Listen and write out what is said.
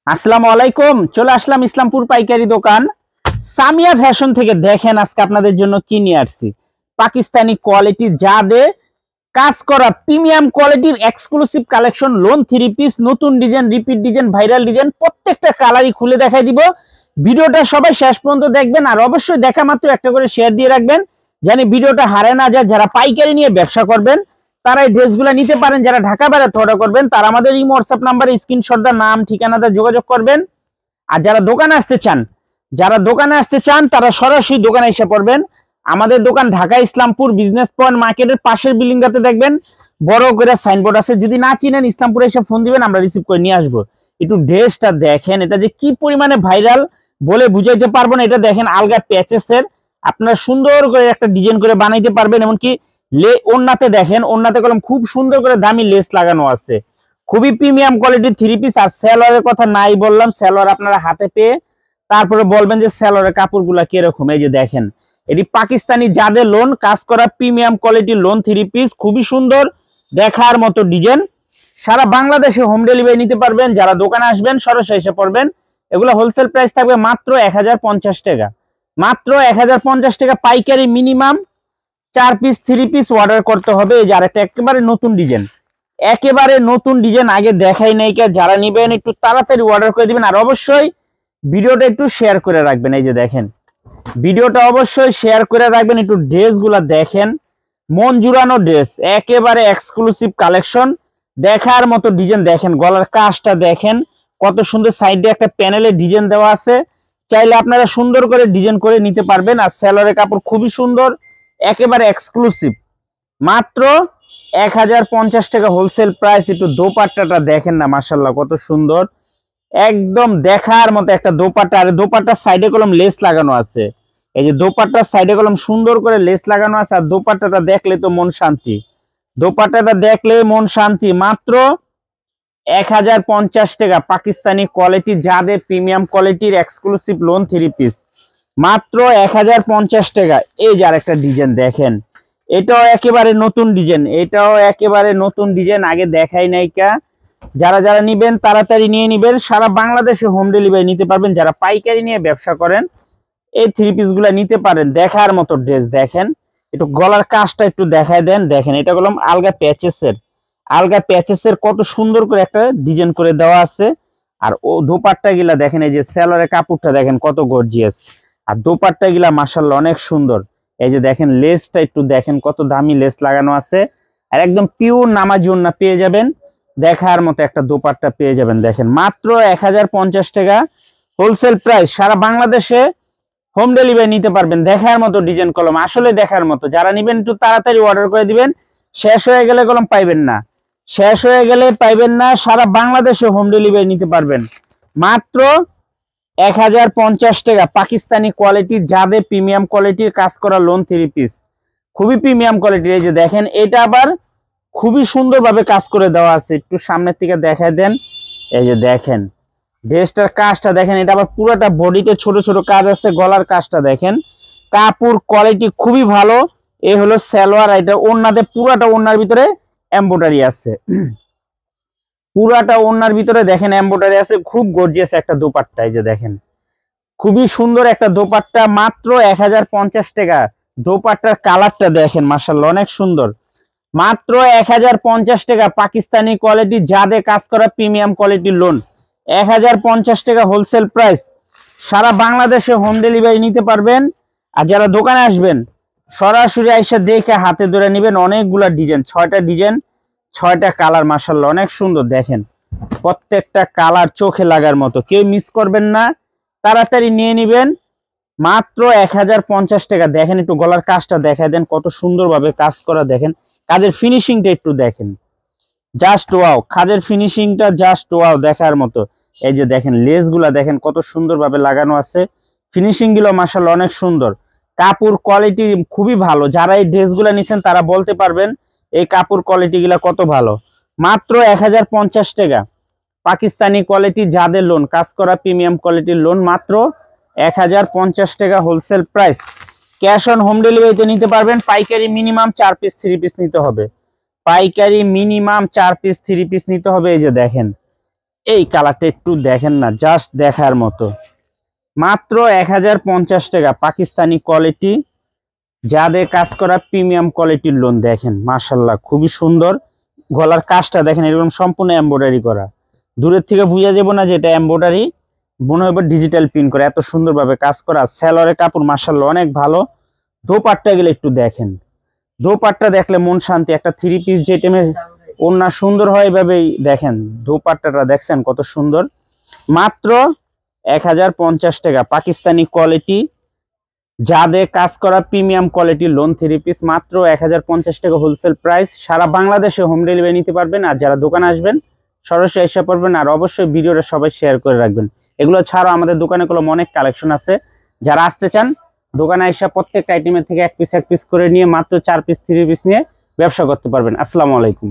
আসসালামু আলাইকুম। চলে আসলাম ইসলামপুর পাইকারি দোকান সামিয়া ফ্যাশন থেকে। দেখেন আজকে আপনাদের জন্য কি নিয়ে আসছি। পাকিস্তানি কোয়ালিটি জাদে কাজ করা প্রিমিয়াম কোয়ালিটির exclusive collection, lawn three piece, নতুন design, repeat design, viral design, প্রত্যেকটা কালারই খুলে দেখাই দিব। ভিডিওটা সবাই শেষ পর্যন্ত দেখবেন, আর অবশ্যই দেখা মাত্র একটা করে শেয়ার দিয়ে রাখবেন, জানি ভিডিওটা হারে না যায়। যারা পাইকারি নিয়ে ব্যবসা করবেন তারা এই ড্রেসগুলো নিতে পারেন। যারা ঢাকা বেড়াতে অর্ডার করবেন তারা আমাদের এই হোয়াটসঅ্যাপ নাম্বারে স্ক্রিনশট দা নাম ঠিকানাটা যোগাযোগ করবেন। আর যারা দোকানে আসতে চান তারা সরাসরি দোকানে এসে পড়বেন। আমাদের দোকান ঢাকা ইসলামপুর বিজনেস পয়েন্ট মার্কেটের পাশের বিল্ডিংটাতে দেখবেন বড় করে সাইনবোর্ড আছে। যদি না চিনেন ইসলামপুরে এসে ফোন দিবেন, আমরা রিসিভ করে নিয়ে আসবো। একটু ড্রেসটা দেখেন, এটা যে কি পরিমাণে ভাইরাল বলে বুঝাইতে পারবো না। এটা দেখেন আলগা প্যাচেসের, আপনারা সুন্দর করে একটা ডিজাইন করে বানাইতে পারবেন। এমনকি ওন্নাতে দেখেন, ওন্নাতে কলম খুব সুন্দর করে দামি লেস লাগানো আছে। খুবই প্রিমিয়াম কোয়ালিটির থ্রি পিস। আর সালোয়ারের কথা নাই বললাম, সালোয়ার আপনারা হাতে পেয়ে তারপরে বলবেন যে সালোয়ারের কাপড়গুলা কিরকম। এই যে দেখেন, এটি পাকিস্তানি যাদের লোন কাজ করা প্রিমিয়াম কোয়ালিটির লোন থ্রি পিস, খুবই সুন্দর দেখার মতো ডিজাইন। সারা বাংলাদেশে হোম ডেলিভারি নিতে পারবেন। যারা দোকানে আসবেন সরাসরি এসে পড়বেন। এগুলো হোলসেল প্রাইস থাকবে মাত্র 1050 টাকা, মাত্র 1050 টাকা পাইকারি। মিনিমাম 4 পিস 3 পিস অর্ডার করতে হবে। এই যে আরেকটা একেবারে নতুন ডিজাইন, একেবারে নতুন ডিজাইন, আগে দেখাই নাই। যারা নিবেন একটু তাড়াতাড়ি অর্ডার করে দিবেন। আর অবশ্যই ভিডিওটা একটু শেয়ার করে রাখবেন। এই যে দেখেন, ভিডিওটা অবশ্যই শেয়ার করে রাখবেন। একটু ড্রেসগুলা দেখেন, মন জুড়ানো ড্রেস, একেবারে এক্সক্লুসিভ কালেকশন, দেখার মতো ডিজাইন। দেখেন গলার কাজটা দেখেন কত সুন্দর, সাইডে একটা প্যানেলে ডিজাইন দেওয়া আছে। চাইলে আপনারা সুন্দর করে ডিজাইন করে নিতে পারবেন। আর সেলরের কাপড় খুবই সুন্দর, একেবারে এক্সক্লুসিভ, মাত্র 1050 টাকা হোলসেল প্রাইস। একটু দোপাট্টাটা দেখেন না, মাশাআল্লাহ কত সুন্দর, একদম দেখার মতো একটা দোপাট্টা। আর দোপাট্টার সাইডে কলম লেস লাগানো আছে। এই যে দোপাট্টার সাইডে কলম সুন্দর করে লেস লাগানো আছে। আর দোপাট্টাটা দেখলে তো মন শান্তি, দোপাট্টাটা দেখলে মন শান্তি। মাত্র 1050 টাকা পাকিস্তানি কোয়ালিটি যাদের প্রিমিয়াম কোয়ালিটির এক্সক্লুসিভ লোন থ্রি পিস, মাত্র 1050 টাকা। এই যে আরেকটা ডিজাইন দেখেন, এটাও একেবারে নতুন ডিজাইন, এটাও একেবারে নতুন ডিজাইন, আগে দেখাই নাইকা। যারা যারা নিবেন তাড়াতাড়ি নিয়ে নিবেন। সারা বাংলাদেশে হোম ডেলিভারি নিতে পারবেন। যারা পাইকারি নিয়ে ব্যবসা করেন এই থ্রি পিস গুলা নিতে পারেন। দেখার মতো ড্রেস দেখেন, একটু গলার কাজটা একটু দেখায় দেন। দেখেন এটা বললাম আলগা প্যাচেসের, আলগা প্যাচেসের কত সুন্দর করে একটা ডিজাইন করে দেওয়া আছে। আর ও দোপাট্টা গিলা দেখেন, এই যে সেলরের কাপড়টা দেখেন কত গর্জিয়াস। আর দোপাট্টা গিলা মাশাআল্লাহ অনেক সুন্দর। এই যে দেখেন লেসটা একটু দেখেন কত দামি লেস লাগানো আছে। আর একদম পিওর নামাজি ওড়না পেয়ে যাবেন, দেখার মতো একটা দোপাট্টা পেয়ে যাবেন। দেখেন মাত্র 1050 টাকা হোলসেল প্রাইস। সারা বাংলাদেশে হোম ডেলিভারি নিতে পারবেন। দেখার মতো ডিজাইন কলম, আসলে দেখার মতো। যারা নিবেন একটু তাড়াতাড়ি অর্ডার করে দিবেন, শেষ হয়ে গেলে কলম পাইবেন না, শেষ হয়ে গেলে পাইবেন না। সারা বাংলাদেশে হোম ডেলিভারি নিতে পারবেন। মাত্র 1050 টাকা পাকিস্তানি কোয়ালিটি যাদের প্রিমিয়াম কোয়ালিটির কাজ করা লোন থ্রি পিস, খুবই প্রিমিয়াম কোয়ালিটির। এই যে দেখেন এটা আবার খুবই সুন্দরভাবে কাজ করে দেওয়া আছে। একটু সামনের থেকে দেখায় দেন। এই যে দেখেন ড্রেসটার কাজটা দেখেন, এটা আবার পুরোটা বডিতে ছোট ছোট কাজ আছে। গলার কাজটা দেখেন, কাপড় কোয়ালিটি খুবই ভালো। এই হলো সালোয়ার, এটা ওড়নাতে পুরাটা ওড়নার ভিতরে এমব্রয়ডারি আছে, পুরাটা ওড়নার ভিতরে দেখেন এমব্রয়ডারি আছে। খুব গর্জিয়াস একটা দোপাট্টা। এই যে দেখেন খুবই সুন্দর একটা দোপাট্টা, মাত্র 1050 টাকা। দোপাট্টার কালারটা দেখেন মাশাআল্লাহ অনেক সুন্দর, মাত্র 1050 টাকা পাকিস্তানি কোয়ালিটি যাদের কাজ করা প্রিমিয়াম কোয়ালিটির লোন। 1050 টাকা হোলসেল প্রাইস। সারা বাংলাদেশে হোম ডেলিভারি নিতে পারবেন। আর যারা দোকানে আসবেন সরাসরি আইসা দেখে হাতে ধরে নেবেন। অনেকগুলা ডিজাইন, 6টা ডিজাইন, 6টা কালার, মাশাআল্লাহ অনেক সুন্দর। দেখেন প্রত্যেকটা কালার চোখে লাগার মতো, কেউ মিস করবেন না, তাড়াতাড়ি নিয়ে নেবেন। মাত্র 1050 টাকা। দেখেন একটু গলার কাজটা দেখায় দেন, কত সুন্দরভাবে কাজ করা। দেখেন কাজের ফিনিশিংটা একটু দেখেন, জাস্ট ওয়াও, কাজের ফিনিশিংটা জাস্ট ওয়াও, দেখার মতো। এই যে দেখেন লেসগুলা দেখেন কত সুন্দরভাবে লাগানো আছে। ফিনিশিং গুলো মাশাআল্লাহ অনেক সুন্দর। কাপড় কোয়ালিটি খুবই ভালো। যারা এই ড্রেসগুলো নিছেন তারা বলতে পারবেন এই কাপড় কোয়ালিটি গুলা কত ভালো। মাত্র 1050 টাকা পাকিস্তানি কোয়ালিটি যাদের লোন কাজ করা প্রিমিয়াম কোয়ালিটির লোন, মাত্র 1050 টাকা wholesale price. Cash on home ডেলিভারিতে নিতে পারবেন। পাইকারি মিনিমাম 4 পিস 3 পিস নিতে হবে, পাইকারি মিনিমাম 4 পিস 3 পিস নিতে হবে। এই যে দেখেন এই কালারটা একটু দেখেন না, জাস্ট দেখার মতো। মাত্র 1050 টাকা, পাকিস্তানি কোয়ালিটি যাদের কাজ করা প্রিমিয়াম কোয়ালিটির লোন। দেখেন মাশাআল্লাহ খুবই সুন্দর, গলার কাজটা দেখেন এরকম সম্পূর্ণ এমব্রয়ডারি করা, দূরের থেকে বোঝা যাবে না যে এটা এমব্রয়ডারি, মনে হবে ডিজিটাল প্রিন্ট করে, এত সুন্দরভাবে কাজ করা। সেলরের কাপড় মাশাআল্লাহ অনেক ভালো। দোপাট্টা গেলে একটু দেখেন, দোপাট্টা দেখলে মন শান্তি। একটা থ্রি পিস যেটামের ওড়না সুন্দর হয় এভাবেই দেখেন, দোপাট্টাটা দেখছেন কত সুন্দর। মাত্র 1050 টাকা, পাকিস্তানি কোয়ালিটি যাদের কাজ করা প্রিমিয়াম কোয়ালিটির লোন থ্রি পিস, মাত্র 1050 টাকা হোলসেল প্রাইস। সারা বাংলাদেশে হোম ডেলিভারি নিতে পারবেন। আর যারা দোকানে আসবেন সরাসরি এসে পড়বেন। আর অবশ্যই ভিডিওটা সবাই শেয়ার করে রাখবেন। এগুলো ছাড়াও আমাদের দোকানে কোনো অনেক কালেকশন আছে, যারা আসতে চান দোকানে এসে প্রত্যেকটা আইটেমের থেকে এক পিস করে নিয়ে মাত্র 4 পিস 3 পিস নিয়ে ব্যবসা করতে পারবেন। আসসালামু আলাইকুম।